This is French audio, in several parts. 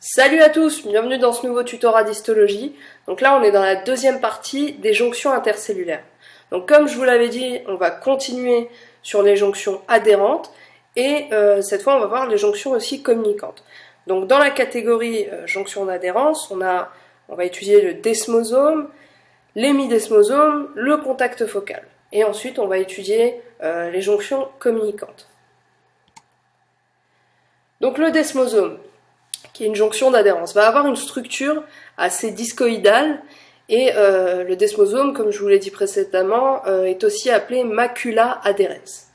Salut à tous, bienvenue dans ce nouveau tutorat d'histologie. Donc là on est dans la deuxième partie des jonctions intercellulaires. Donc comme je vous l'avais dit, on va continuer sur les jonctions adhérentes et cette fois on va voir les jonctions aussi communicantes. Donc dans la catégorie jonction d'adhérence, on va étudier le desmosome, l'hémidesmosome, le contact focal. Et ensuite on va étudier les jonctions communicantes. Donc le desmosome, qui est une jonction d'adhérence, va avoir une structure assez discoïdale et le desmosome, comme je vous l'ai dit précédemment, est aussi appelé macula adherens.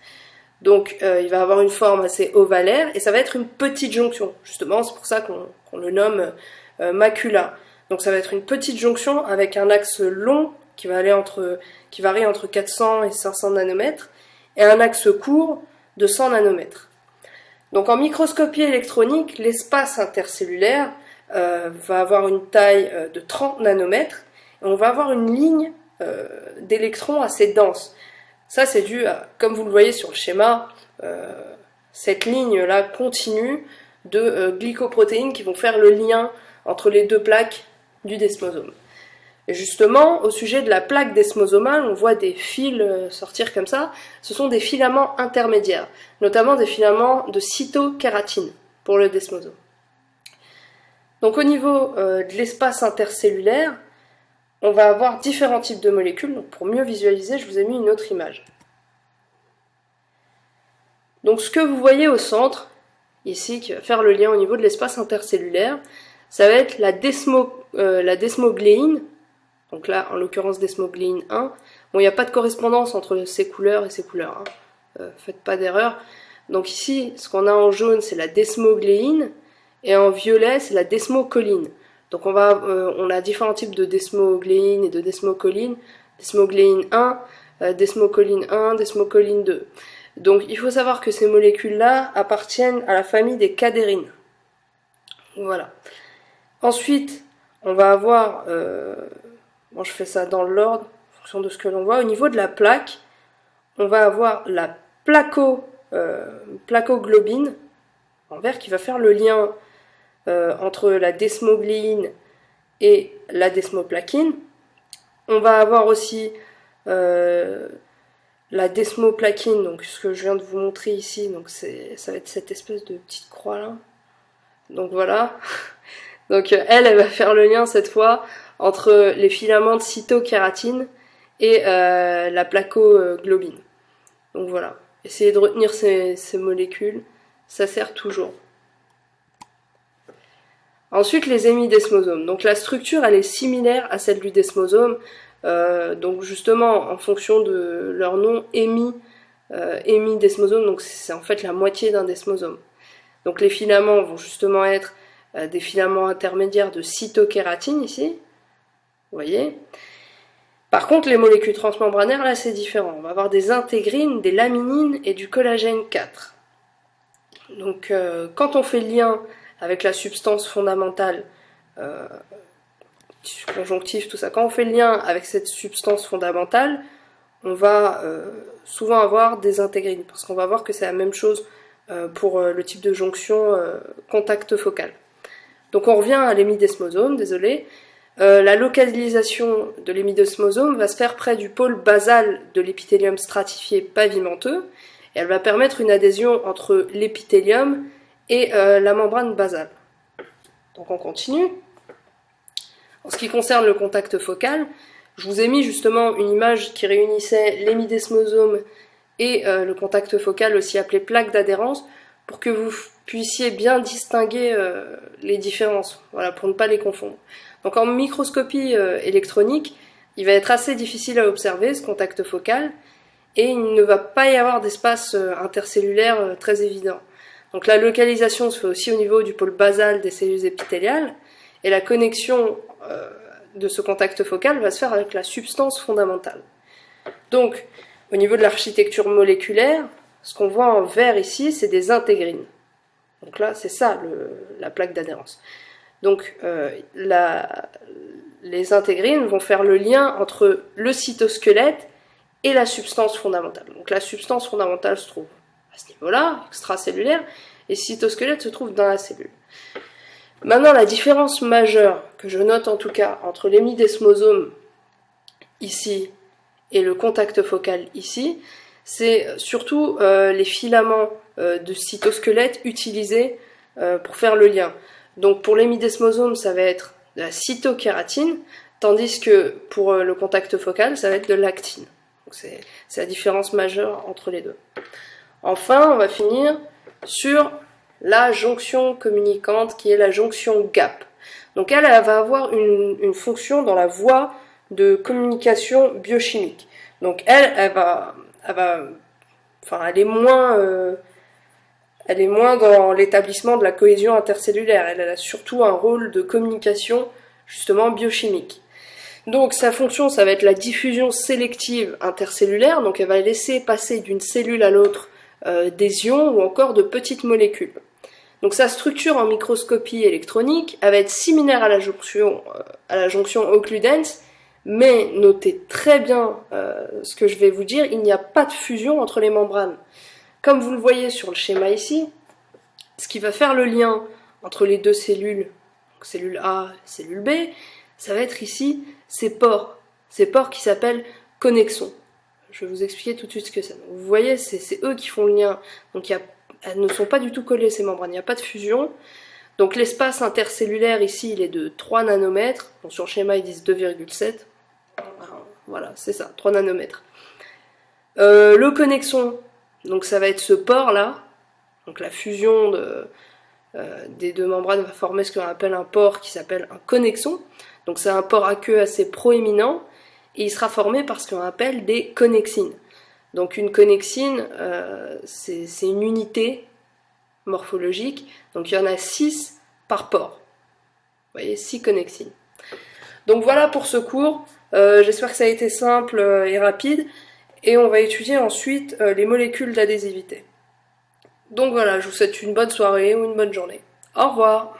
Donc il va avoir une forme assez ovalaire et ça va être une petite jonction, justement c'est pour ça qu'on le nomme macula. Donc ça va être une petite jonction avec un axe long qui varie entre 400 et 500 nanomètres et un axe court de 100 nanomètres. Donc en microscopie électronique, l'espace intercellulaire va avoir une taille de 30 nanomètres et on va avoir une ligne d'électrons assez dense. Ça c'est dû à, comme vous le voyez sur le schéma, cette ligne-là continue de glycoprotéines qui vont faire le lien entre les deux plaques du desmosome. Et justement, au sujet de la plaque desmosomale, on voit des fils sortir comme ça. Ce sont des filaments intermédiaires, notamment des filaments de cytokératine pour le desmosome. Donc au niveau de l'espace intercellulaire, on va avoir différents types de molécules. Donc pour mieux visualiser, je vous ai mis une autre image. Donc ce que vous voyez au centre, ici, qui va faire le lien au niveau de l'espace intercellulaire, ça va être la desmogléine. Donc là, en l'occurrence, desmogléine 1. Bon, il n'y a pas de correspondance entre ces couleurs et ces couleurs. Faites pas d'erreur. Donc ici, ce qu'on a en jaune, c'est la desmogléine. Et en violet, c'est la desmocholine. Donc on a différents types de desmogléine et de desmocholine. Desmogléine 1, desmocholine 1, desmocholine 2. Donc il faut savoir que ces molécules-là appartiennent à la famille des cadérines. Voilà. Ensuite, on va avoir... Bon, je fais ça dans l'ordre, en fonction de ce que l'on voit. Au niveau de la plaque, on va avoir la placoglobine, en vert, qui va faire le lien entre la desmogléine et la desmoplaquine. On va avoir aussi la desmoplaquine, donc ce que je viens de vous montrer ici, donc ça va être cette espèce de petite croix là. Donc voilà. Donc elle va faire le lien cette fois entre les filaments de cytokératine et la placoglobine. Donc voilà, essayez de retenir ces molécules, ça sert toujours. Ensuite, les hémidesmosomes. Donc la structure, elle est similaire à celle du desmosome, donc justement en fonction de leur nom, hémidesmosome, donc c'est en fait la moitié d'un desmosome. Donc les filaments vont justement être des filaments intermédiaires de cytokératine ici, vous voyez. Par contre, les molécules transmembranaires, là, c'est différent. On va avoir des intégrines, des laminines et du collagène 4. Donc, quand on fait le lien avec la substance fondamentale, conjonctif, tout ça, quand on fait le lien avec cette substance fondamentale, on va souvent avoir des intégrines, parce qu'on va voir que c'est la même chose pour le type de jonction contact focal. Donc, on revient à l'hémidesmosome, désolé. La localisation de l'hémidesmosome va se faire près du pôle basal de l'épithélium stratifié pavimenteux et elle va permettre une adhésion entre l'épithélium et la membrane basale. Donc on continue. En ce qui concerne le contact focal, je vous ai mis justement une image qui réunissait l'hémidesmosome et le contact focal, aussi appelé plaque d'adhérence, pour que vous puissiez bien distinguer les différences, voilà, pour ne pas les confondre. Donc en microscopie électronique, il va être assez difficile à observer ce contact focal et il ne va pas y avoir d'espace intercellulaire très évident. Donc la localisation se fait aussi au niveau du pôle basal des cellules épithéliales et la connexion de ce contact focal va se faire avec la substance fondamentale. Donc au niveau de l'architecture moléculaire, ce qu'on voit en vert ici, c'est des intégrines. Donc là, c'est ça la plaque d'adhérence. Donc les intégrines vont faire le lien entre le cytosquelette et la substance fondamentale. Donc la substance fondamentale se trouve à ce niveau-là, extracellulaire, et le cytosquelette se trouve dans la cellule. Maintenant, la différence majeure, que je note en tout cas, entre l'hémidesmosome ici et le contact focal ici, c'est surtout les filaments de cytosquelette utilisés pour faire le lien. Donc pour l'hémidesmosome, ça va être de la cytokératine, tandis que pour le contact focal, ça va être de l'actine. C'est la différence majeure entre les deux. Enfin, on va finir sur la jonction communicante qui est la jonction GAP. Donc elle va avoir une fonction dans la voie de communication biochimique. Donc elle est moins dans l'établissement de la cohésion intercellulaire. Elle a surtout un rôle de communication justement biochimique. Donc sa fonction, ça va être la diffusion sélective intercellulaire. Donc elle va laisser passer d'une cellule à l'autre des ions ou encore de petites molécules. Donc sa structure en microscopie électronique elle va être similaire à la jonction Oehludens, mais notez très bien ce que je vais vous dire, il n'y a pas de fusion entre les membranes. Comme vous le voyez sur le schéma ici, ce qui va faire le lien entre les deux cellules, donc cellule A et cellule B, ça va être ici ces pores qui s'appellent connexons. Je vais vous expliquer tout de suite ce que c'est. Donc, vous voyez, c'est eux qui font le lien. Donc elles ne sont pas du tout collées ces membranes, il n'y a pas de fusion. Donc l'espace intercellulaire ici, il est de 3 nanomètres. Bon, sur le schéma, ils disent 2,7. Voilà, c'est ça, 3 nanomètres. Le connexon, donc ça va être ce pore-là. Donc la fusion des deux membranes va former ce qu'on appelle un pore qui s'appelle un connexon. Donc c'est un pore à queue assez proéminent. Et il sera formé par ce qu'on appelle des connexines. Donc une connexine, c'est une unité morphologique. Donc il y en a 6 par pore. Vous voyez, 6 connexines. Donc voilà pour ce cours. J'espère que ça a été simple et rapide. Et on va étudier ensuite les molécules d'adhésivité. Donc voilà, je vous souhaite une bonne soirée ou une bonne journée. Au revoir!